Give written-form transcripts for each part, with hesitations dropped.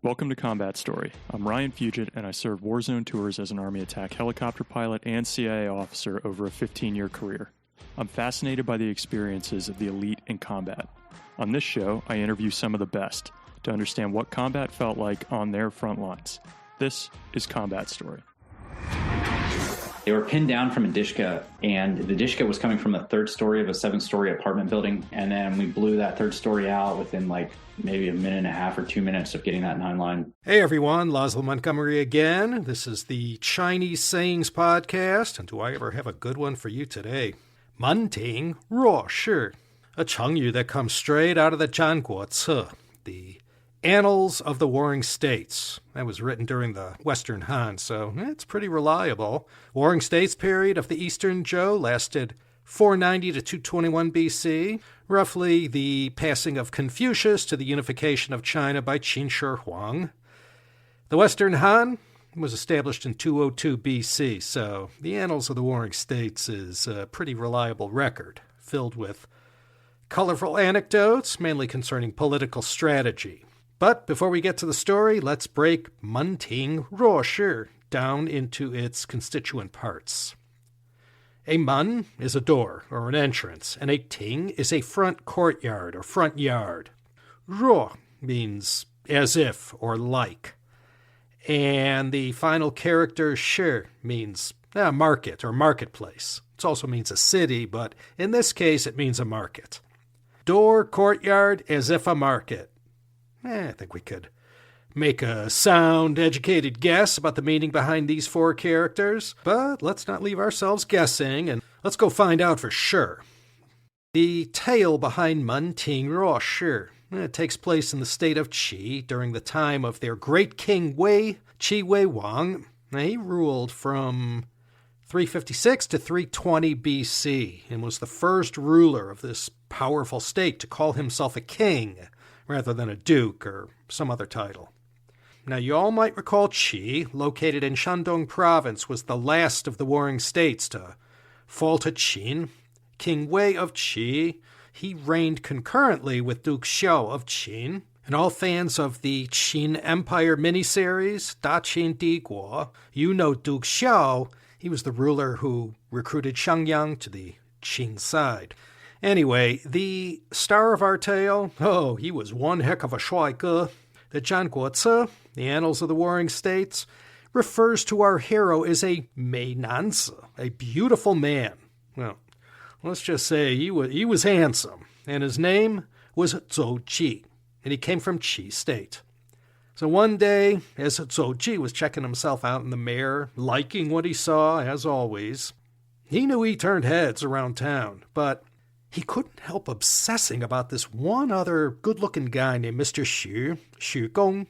Welcome to Combat Story. I'm Ryan Fugit, and I served Warzone tours as an Army attack helicopter pilot and CIA officer over a 15-year career. I'm fascinated by the experiences of the elite in combat. On this show, I interview some of the best to understand what combat felt like on their front lines. This is Combat Story. They were pinned down from a Dishka, and the Dishka was coming from the third story of a 7-story apartment building. And then we blew that third story out within maybe a minute and a half or 2 minutes of getting that 9-line. Hey everyone, Laszlo Montgomery again. This is the Chinese Sayings Podcast, and do I ever have a good one for you today? Mén Tíng Ruò Shì, a chengyu that comes straight out of the Zhanguo Ce, the Annals of the Warring States. That was written during the Western Han, so it's pretty reliable. Warring States period of the Eastern Zhou lasted 490 to 221 BC, roughly the passing of Confucius to the unification of China by Qin Shi Huang. The Western Han was established in 202 BC, so the Annals of the Warring States is a pretty reliable record, filled with colorful anecdotes, mainly concerning political strategy. But before we get to the story, let's break Mén Tíng Ruò Shì down into its constituent parts. A mén is a door or an entrance, and a ting is a front courtyard or front yard. Ruò means as if or like. And the final character shì means market or marketplace. It also means a city, but in this case it means a market. Door, courtyard, as if a market. I think we could make a sound, educated guess about the meaning behind these four characters, but let's not leave ourselves guessing, and let's go find out for sure. The tale behind Mén Tíng Ruò Shì takes place in the state of Qi during the time of their great King Wei, Qi Wei Wang. He ruled from 356 to 320 BC and was the first ruler of this powerful state to call himself a king rather than a duke or some other title. Now, you all might recall Qi, located in Shandong province, was the last of the warring states to fall to Qin. King Wei of Qi, he reigned concurrently with Duke Xiao of Qin. And all fans of the Qin Empire miniseries, Da Qin Di Guo, you know Duke Xiao. He was the ruler who recruited Xiangyang to the Qin side. Anyway, the star of our tale, he was one heck of a shuai. The Zhanguo Ce, the Annals of the Warring States, refers to our hero as a mei nanzi, a beautiful man. Well, let's just say he was handsome, and his name was Zou Ji, and he came from Qi State. So one day, as Zou Ji was checking himself out in the mirror, liking what he saw, as always, he knew he turned heads around town, but he couldn't help obsessing about this one other good-looking guy named Mr. Xu Gong.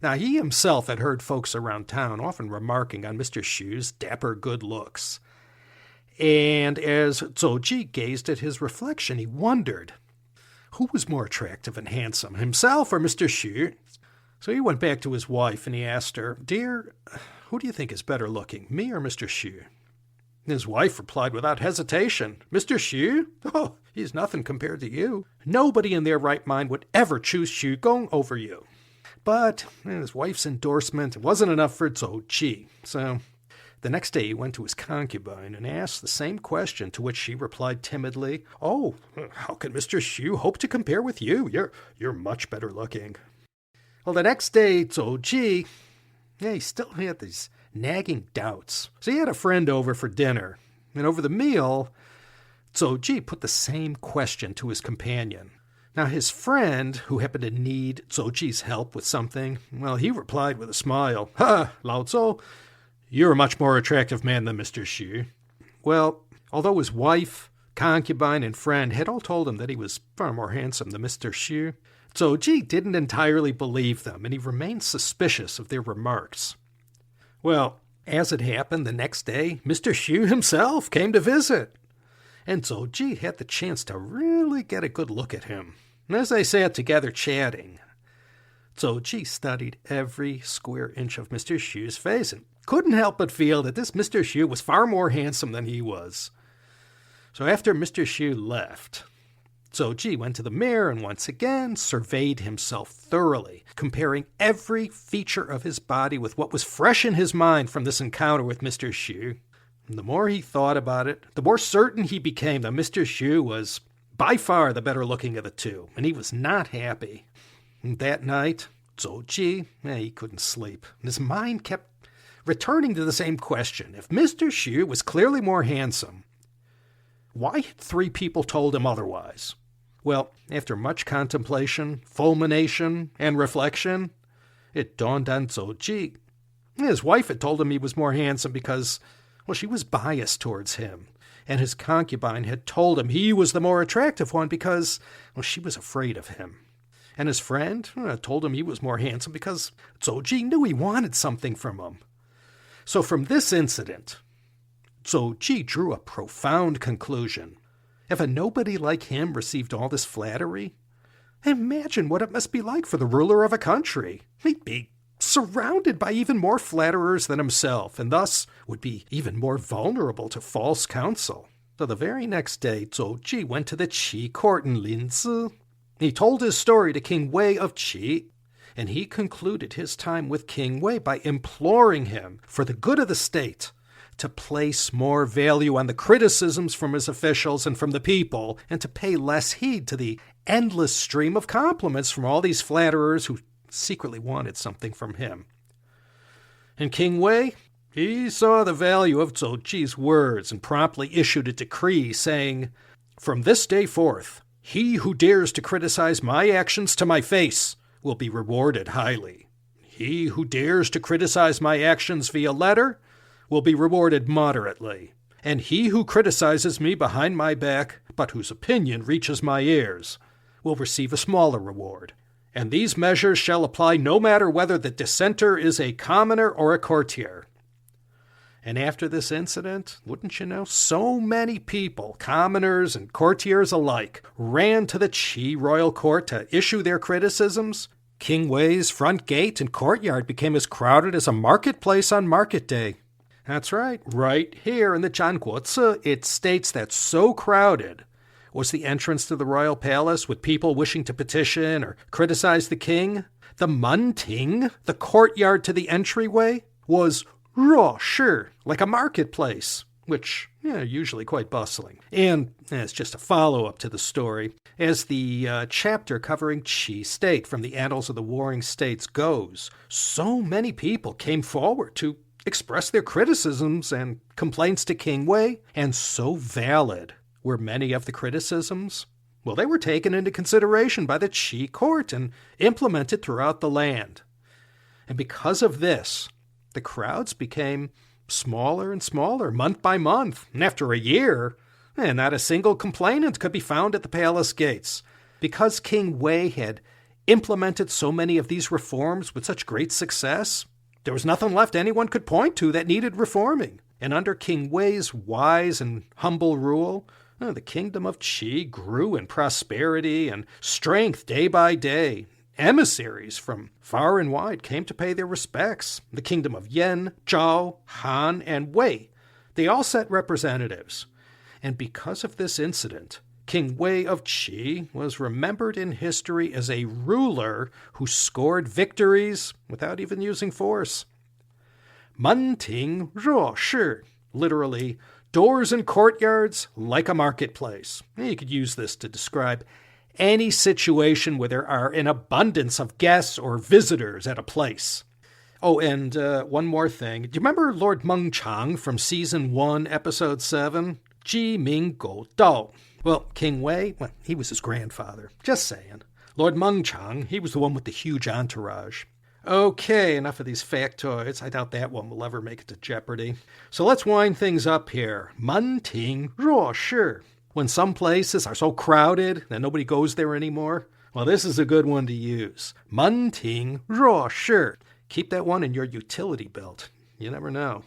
Now, he himself had heard folks around town often remarking on Mr. Xu's dapper good looks. And as Zou Ji gazed at his reflection, he wondered, who was more attractive and handsome, himself or Mr. Xu? So he went back to his wife and he asked her, "Dear, who do you think is better looking, me or Mr. Xu?" His wife replied without hesitation, "Mr. Xu? Oh, he's nothing compared to you. Nobody in their right mind would ever choose Xu Gong over you." But his wife's endorsement wasn't enough for Zou Ji. So the next day he went to his concubine and asked the same question, to which she replied timidly, "Oh, how can Mr. Xu hope to compare with you? You're much better looking." Well, the next day, Zou Ji, he still had these nagging doubts. So he had a friend over for dinner, and over the meal, Zou Ji put the same question to his companion. Now his friend, who happened to need Zou Ji's help with something, well, he replied with a smile, "Ha, Lao Zou, you're a much more attractive man than Mr. Xu." Well, although his wife, concubine, and friend had all told him that he was far more handsome than Mr. Xu, Zou Ji didn't entirely believe them, and he remained suspicious of their remarks. Well, as it happened, the next day, Mr. Xu himself came to visit, and Zou Ji had the chance to really get a good look at him. And as they sat together chatting, Zou Ji studied every square inch of Mr. Xu's face and couldn't help but feel that this Mr. Xu was far more handsome than he was. So after Mr. Xu left, Zou Ji went to the mirror and once again surveyed himself thoroughly, comparing every feature of his body with what was fresh in his mind from this encounter with Mr. Xu. And the more he thought about it, the more certain he became that Mr. Xu was by far the better looking of the two, and he was not happy. And that night, Zou Ji, he couldn't sleep. And his mind kept returning to the same question. If Mr. Xu was clearly more handsome, why had 3 people told him otherwise? Well, after much contemplation, fulmination, and reflection, it dawned on Zou Ji. His wife had told him he was more handsome because, well, she was biased towards him. And his concubine had told him he was the more attractive one because, well, she was afraid of him. And his friend told him he was more handsome because Zou Ji knew he wanted something from him. So from this incident, Zou Ji drew a profound conclusion. If a nobody like him received all this flattery, imagine what it must be like for the ruler of a country. He'd be surrounded by even more flatterers than himself, and thus would be even more vulnerable to false counsel. So the very next day, Zou Ji went to the Qi court in Linzi. He told his story to King Wei of Qi, and he concluded his time with King Wei by imploring him, for the good of the state, to place more value on the criticisms from his officials and from the people, and to pay less heed to the endless stream of compliments from all these flatterers who secretly wanted something from him. And King Wei, he saw the value of Zou Ji's words and promptly issued a decree saying, "From this day forth, he who dares to criticize my actions to my face will be rewarded highly. He who dares to criticize my actions via letter will be rewarded moderately, and he who criticizes me behind my back, but whose opinion reaches my ears, will receive a smaller reward. And these measures shall apply no matter whether the dissenter is a commoner or a courtier." And after this incident, wouldn't you know, so many people, commoners and courtiers alike, ran to the Qi royal court to issue their criticisms. King Wei's front gate and courtyard became as crowded as a marketplace on market day. That's right here in the Zhanguozi, it states that so crowded was the entrance to the royal palace with people wishing to petition or criticize the king. The Mén Tíng, the courtyard to the entryway, was Ruò Shì, like a marketplace, which, usually quite bustling. And as just a follow-up to the story, as the chapter covering Qi state from the Annals of the Warring States goes, so many people came forward to express their criticisms and complaints to King Wei, and so valid were many of the criticisms. Well, they were taken into consideration by the Qi court and implemented throughout the land. And because of this, the crowds became smaller and smaller month by month. And after a year, not a single complainant could be found at the palace gates. Because King Wei had implemented so many of these reforms with such great success, there was nothing left anyone could point to that needed reforming. And under King Wei's wise and humble rule, the kingdom of Qi grew in prosperity and strength day by day. Emissaries from far and wide came to pay their respects. The kingdom of Yan, Zhao, Han, and Wei, they all sent representatives. And because of this incident, King Wei of Qi was remembered in history as a ruler who scored victories without even using force. Mén Tíng Ruò Shì, literally, doors and courtyards like a marketplace. You could use this to describe any situation where there are an abundance of guests or visitors at a place. Oh, and one more thing. Do you remember Lord Meng Chang from Season 1, Episode 7? Ji Ming Go Dao. Well, King Wei, he was his grandfather. Just saying. Lord Meng Chang, he was the one with the huge entourage. Okay, enough of these factoids. I doubt that one will ever make it to Jeopardy. So let's wind things up here. Mén Tíng Ruò Shì. When some places are so crowded that nobody goes there anymore, well, this is a good one to use. Mén Tíng Ruò Shì. Keep that one in your utility belt. You never know.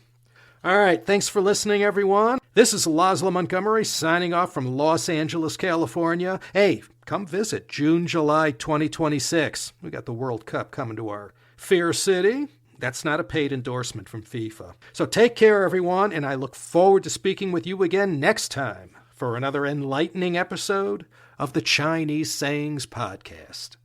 All right, thanks for listening, everyone. This is Laszlo Montgomery signing off from Los Angeles, California. Hey, come visit June, July 2026. We got the World Cup coming to our fair city. That's not a paid endorsement from FIFA. So take care, everyone, and I look forward to speaking with you again next time for another enlightening episode of the Chinese Sayings Podcast.